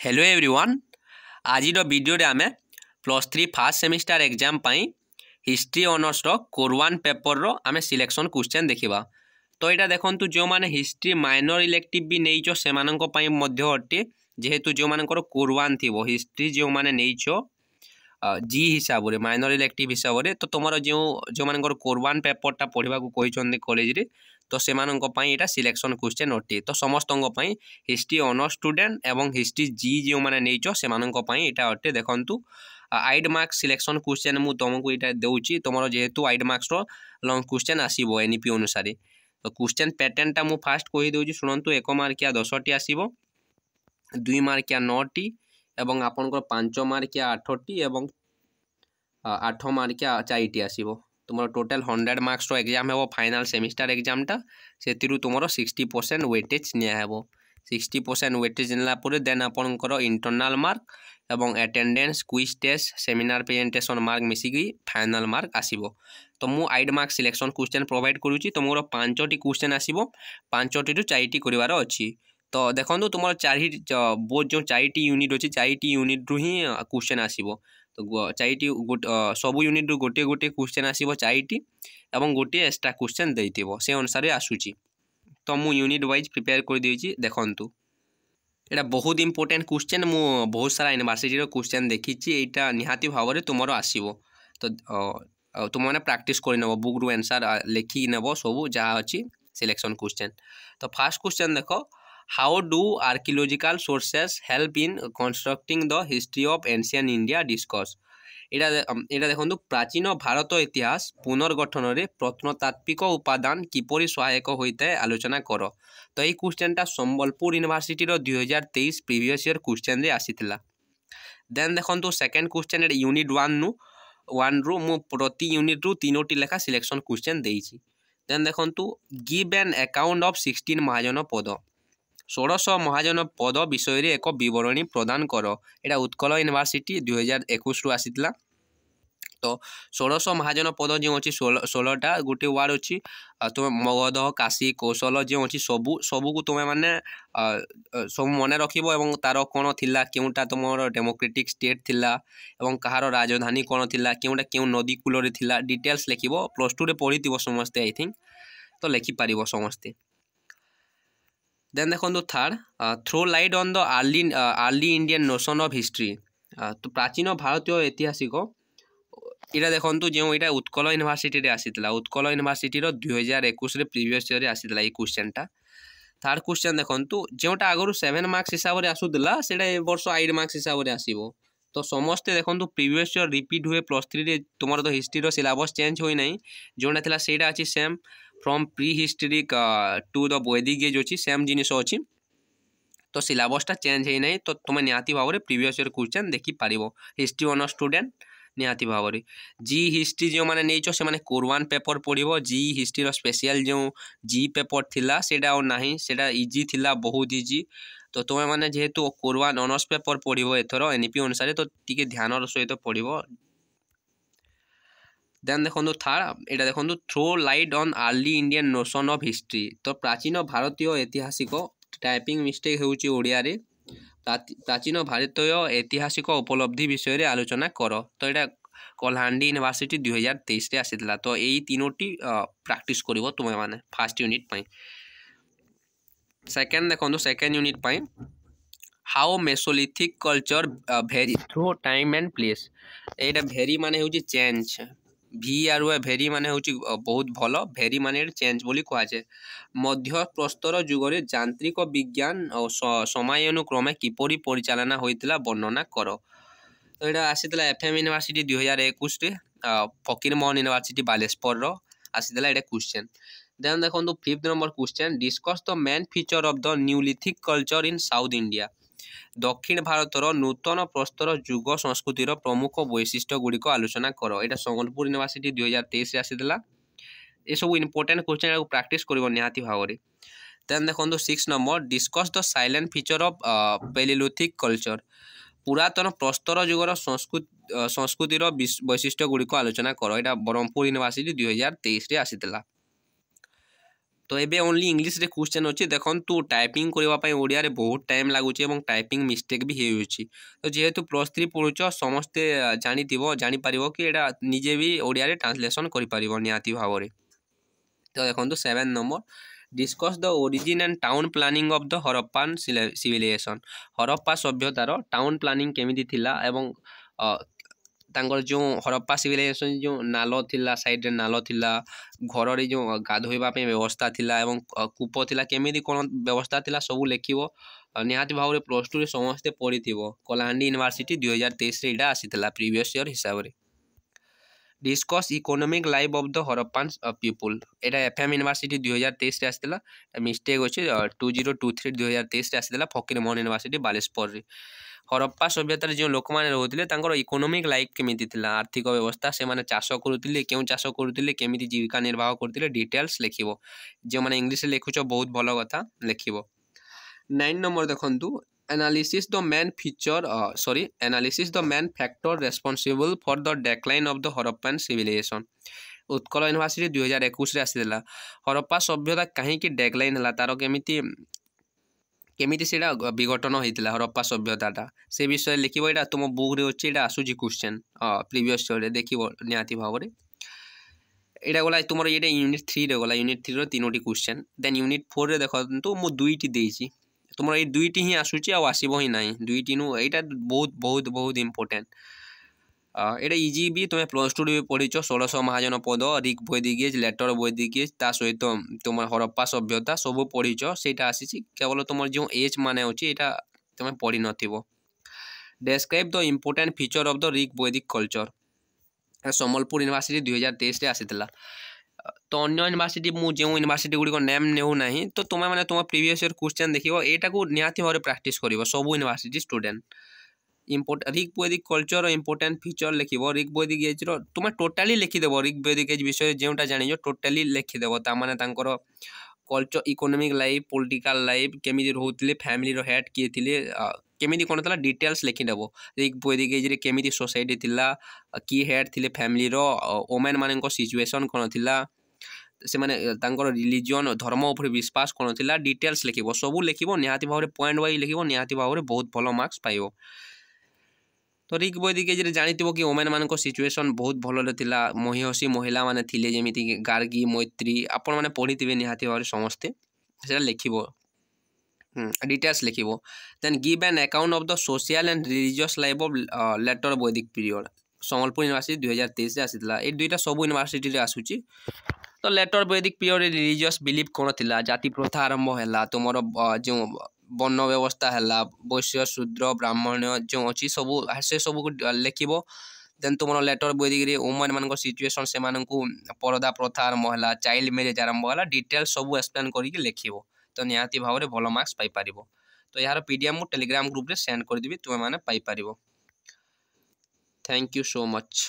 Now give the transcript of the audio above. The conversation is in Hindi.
हेलो एवरीवन आज वीडियो आम +3 फास्ट सेमिस्टर एग्जाम पाई हिस्ट्री ऑनर्स कोर 1 पेपर रो आमे सिलेक्शन क्वेश्चन देखिबा। तो यहाँ देखु जो मैंने हिस्ट्री माइनर इलेक्टिव भी नहीं से अटे जेहेतु जो मान कोर 1 थी हिस्ट्री जो मैंने नहीं जी हिसाब से माइनर इलेक्टिव हिसाब से तो तुम जो मान कोर 1 पेपरटा पढ़ा कहते कॉलेज तो से यहाँ सिलेक्शन क्वेश्चन अटे। तो समस्त हिस्ट्री ऑनर्स स्टूडेंट एवं हिस्ट्री जी जो मैंने नहीं से यहाँ अटे देखु आइड मार्क्स सिलेक्शन क्वेश्चन मुझे तुमको यहाँ दूसरी तुम जेहेतु आइड मार्क्स लंग क्वेश्चन आसो एनईपी अनुसार। तो क्वेश्चन पैटर्नटा मुझे फास्ट कहीदे शुणु 1 मार्किया 10टी आसो 2 मार्किया 9टी एवं आपंकर 5 मार्किया 8टी एवं 8 मार्किया 4टी आसो तुम टोटाल 100 मार्क्स एग्जाम है फाइनल सेमिस्टर एग्जामटा से तुम 60% वेटेज नियाब 60% वेटेज नेलापर देन आपंकर इंटरनल मार्क एवं attendance quiz test seminar presentation mark मिसिकी फाइनल मार्क आसो। तो मु आइड मार्क सिलेक्शन क्वेश्चन प्रोवाइड करुँची तुम 5टी क्वेश्चन आसो 5टी रु 4टी करार अच्छी। तो देखो तुम बोथ जो 4टी यूनिट अच्छी 4टी यूनिट रु ही क्वेश्चन आसो। तो 4टी सब यूनिट रु गोटे गोटे क्वेश्चन आसो 4टी एवं गोटे एक्स्ट्रा क्वेश्चन देइथिबो से अनुसार आसूची। तो मु यूनिट वाइज प्रिपेयर कर देइछि देखंतु एटा बहुत इंपोर्टेंट क्वेश्चन मु बहुत सारा यूनिवर्सिटी क्वेश्चन देखी यहाँ निहाती भाव में तुम आसो। तो तुम मैंने प्रैक्टिस कर नब बुक रु आंसर लिखिक नब सब जहाँ अच्छी सिलेक्शन क्वेश्चन। तो फास्ट क्वेश्चन देख how do archaeological sources help in constructing the history of ancient India discuss. यहाँ देखो प्राचीन भारत इतिहास पुनर्गठन में प्रत्नतात्विक उपादान किपरि सहायक होता है आलोचना कर। तो ये क्वेश्चनटा Sambalpur university 2023 previous year question रे आसीथिला। देन देखो सेकेंड क्वेश्चन यूनिट 1 रु मु प्रति यूनिट रु 3टी लेखा सिलेक्शन क्वेश्चन देइछि। देन देखो give an account of 16 Mahajanapada 16 महाजन पद विषय रे एक विवरणी प्रदान कर। यहाँ उत्कल यूनिवर्सिटी 2021 रु आसीथिला। तो 16 महाजन पद जो अच्छी 16टा गोटे वार्ड अच्छी तुम मगध काशी कौशल जो अच्छी सबू सबू तुम्हें माने सब मन रखिबो तार कौन थिला केउटा तुम डेमोक्रेटिक स्टेट थिला एवं कहार राजधानी कौन थिला केउटा केउ नदी कूल रे थिला डिटेल्स लिखिबो +2 रे पढ़िथिबो समस्ते आई थिंक तो लिखि पारिबो समस्ते। देन देखो third throw light on the early Indian notion of history. तो प्राचीन भारतीय ऐतिहासिक यहाँ देखो जो यहाँ उत्कल यूनिवर्सिटी आसीला उत्कल यूनिवर्सिटी 2021 प्रीवियस ईयर आसीला ये क्वेश्चनटा। थर्ड क्वेश्चन देखो जोटा आगु 7 मार्क्स हिसाब से आसूला से वर्ष 8 मार्क्स हिसाब से आसो। तो समस्ते देखो प्रीवियस ईयर रिपीट हुए +3 रे तुम तो हिस्ट्री सिलेबस चेंज होई नहीं जोटा थिला सेटा अछि same from prehistoric to the Vedic age अच्छी सेम जिनिस अच्छी। तो सिलेबसटा चेंज है नहीं तो तुम निहाती भाव में प्रीवियस ईयर क्वेश्चन देखी पार हिस्ट्री ऑनर्स स्टूडेंट निहाती भाव में। जी हिस्ट्री जो मैंने नहीं से कोर 1 पेपर पढ़ो जी हिस्ट्री स्पेशल जो जी पेपर थिला सेटा और नहीं सेटा इजी थिला बहुत इजी। तो तुम्हें मैंने जेहेतु कोर 1 ऑनर्स पेपर पढ़ो एथर एनईपी अनुसार तो टिके ध्यान सहित पढ़ो। देन देखो थर्ड यहाँ देखो throw light on early Indian notion of history. तो प्राचीन भारतीय ऐतिहासिक टाइपिंग मिस्टेक होउची ओडिया रे प्राचीन भारतीय ऐतिहासिक उपलब्धि विषय रे आलोचना कर। तो यहाँ कलाहांडी यूनिवर्सिटी 2023 रे आसीथिला। तो यही 3टी प्रैक्टिस करिवो तुमे माने फर्स्ट यूनिट पाई। सेकंड देखो second unit pi how Mesolithic culture very through time and place. यहाँ भेरी माने होउची चेंज भि आर भेरी माने होउची बहुत भल भेरी माने चेंज बोली कहुए मध्य प्रस्तर जुगरे यांत्रिक विज्ञान और समयानुक्रमे किपरि परिचालना होइतिला वर्णना कर। तो यहाँ आसीला एफएम यूनिवर्सिटी 2021 रे फकीर मोहन यूनिवर्सिटी बालेश्वर आसीला ये क्वेश्चन। देन देखो 5th number question discuss the main feature of the Neolithic culture in south India. दक्षिण भारतर नूतन प्रस्तर युग संस्कृतिर प्रमुख वैशिष्ट्य गुड़िक आलोचना कर। यहाँ संबलपुर यूनिवर्सिटी 2023 आसीला। ये सब इंपोर्टेंट क्वेश्चन प्रैक्टिस कर निहाती भाव में। देन देखो 6 number discuss the silent feature of Palaeolithic culture. पुरातन प्रस्तर युगर संस्कृतिर वैशिष्ट्य गुड़िक आलोचना कर। यहाँ ब्रह्मपुर यूनिवर्सिटी 2023 आसीला। तो एबे ओनली इंग्लिश रे क्वेश्चन अछि देखंतु टाइपिंग करबा पई ओडिया रे बहुत टाइम लागुची एवं टाइपिंग मिस्टेक भी हेउची। तो जेहेतु +3 पढुछ समस्ते जानिथिबो जानि परिबो कि एटा निजे भी ओडिया रे ट्रांसलेशन करि परिबो नियाति भावरे। तो देखंतु 7 number discuss the origin and town planning of the Harappan civilisation. Harappa सभ्यतार टाउन प्लानिंग केमिति थिला एवं तांकर जो हरप्पा सिविलाइजेशन जो नालो थिला साइड रे नालो थिला घर रे जो गाधोइबा पे व्यवस्था थिला एवं कूप थिला केमिति कोन व्यवस्था थिला सब लेखिबो निहाती भाव रे +2 रे समस्ते पढिथिबो। कलाहांडी यूनिवर्सिटी 2023 रे इडा आसीथिला प्रीवियस ईयर हिसाब रे। Discuss economic life of the Harappan people एटा एफएम यूनिवर्सिटी 2023 रे आसीथिला मिस्टेक अछि 2023 2023 रे आसीथिला फकीरमोहन यूनिवर्सिटी बालेश्वर रे। हरप्पा सभ्यतार जो लोक मैंने रोते तांकर इकोनॉमिक लाइफ केमिति थिला आर्थिक व्यवस्था से माने चाष करुतिले केउ चाष करुतिले केमिति जीविका निर्वाह करतिले डिटेल्स लेखिबो। जो माने इंग्लिश रे लेखुछ बहुत भलो कथा लेखिबो। 9 नंबर देखंतु analysis the main feature analysis the main factor responsible for the decline of the Harappan civilisation. Utkal university 2021 रे आसीला हरप्पा सभ्यता काहे कि डिक्लाइन हला तारो केमिति केमिति सेटा विघटन होइतिला हरप्पा सभ्यताटा से विषय लिखिबो। एटा तुम बुक रे अछि एटा आसुजी क्वेश्चन प्रीवियस ईयर रे देखिबो नियाति भावरे। एटा गला तुमर एटा यूनिट 3 रे गला यूनिट 3 रो तीनोटी क्वेश्चन देन यूनिट 4 रे देखंतु मु दुईटी देइछि तुमर ए दुईटी ही आसुची आ आसीबो ही नाही दुईटी नु एटा बहुत बहुत बहुत इंपोर्टेंट। एटा इजी भी तुम +2 रे पढिछ 1600 महाजन पद ऋग वैदिक लेटर वैदिक ता सहित तुम हरप्पा सभ्यता सब पढिछ सेटा आसीची केवल तुम जो एज माने अछि एटा तुम पढि नथिबो। Describe the important feature of the Rig Vedic culture Sambalpur university 2023 रे आसीतिला। तो अन्य यूनिवर्सिटी मु जो यूनिवर्सिटी गुडी को नेम नेउ नाही तो तुम माने तुम प्रीवियस ईयर क्वेश्चन देखिबो एटा को निहाती भाव प्रैक्टिस करिवो सब university student. Rig Vedic culture important feature लिखिबो ऋग वैदिक एज रो तुम टोटली लिखि देबो ऋग वैदिक एज विषय जेउटा जानिजो टोटली लिखि देबो ता माने तांकर culture economic life political life केमिति रहउतिले फैमिली रो हेड किए थिले केमिति कोन तला डिटेल्स लिखि देबो। ऋग वैदिक एज रे केमिति सोसाइटी थिला की हेड थिले फैमिली रो वोमेन माने को सिचुएशन कोन थिला से माने तांकर रिलीजन धर्म ऊपर विश्वास कोन थिला डिटेल्स लिखिबो सब लिखिबो निहाती भाव रे पॉइंट वाइज लिखिबो निहाती भाव रे बहुत भलो मार्क्स पाइबो। तो ऋग वैदिक एज रे जानिथिबो कि वोमेन माने को सिचुएशन बहुत भलो रे थिला महिषी महिला माने थिले जेमिति गार्गी मैत्री आपण माने पढिथिबे निहाती भाव रे समस्ते सेटा लिखिबो डिटेल्स लिखिबो। Then give an account of the social and religious life of later Vedic period Sambalpur university 2023 रे आसीतिला ए दुईटा सब यूनिवर्सिटी रे आसुची। तो letter Vedic period religious belief कोन थिला जाति प्रथा आरंभ हैला तुमर जो वर्ण व्यवस्था हैला वैश्य शूद्र ब्राह्मण जो अछि सब से सब को लिखिबो। देन तुमर लेटर वैदिक रे वुमेन मान को सिचुएशन से मान को पर्दा प्रथा आरंभ हैला चाइल्ड मैरिज आरंभ हैला डिटेल्स सब एक्सप्लेन करि के लिखिबो तो निहाती भाव रे भलो मार्क्स पाई परिबो। तो यार पीडीएफ मु टेलीग्राम ग्रुप रे सेंड कर देबी तुम माने पाई परिबो। Thank you so much.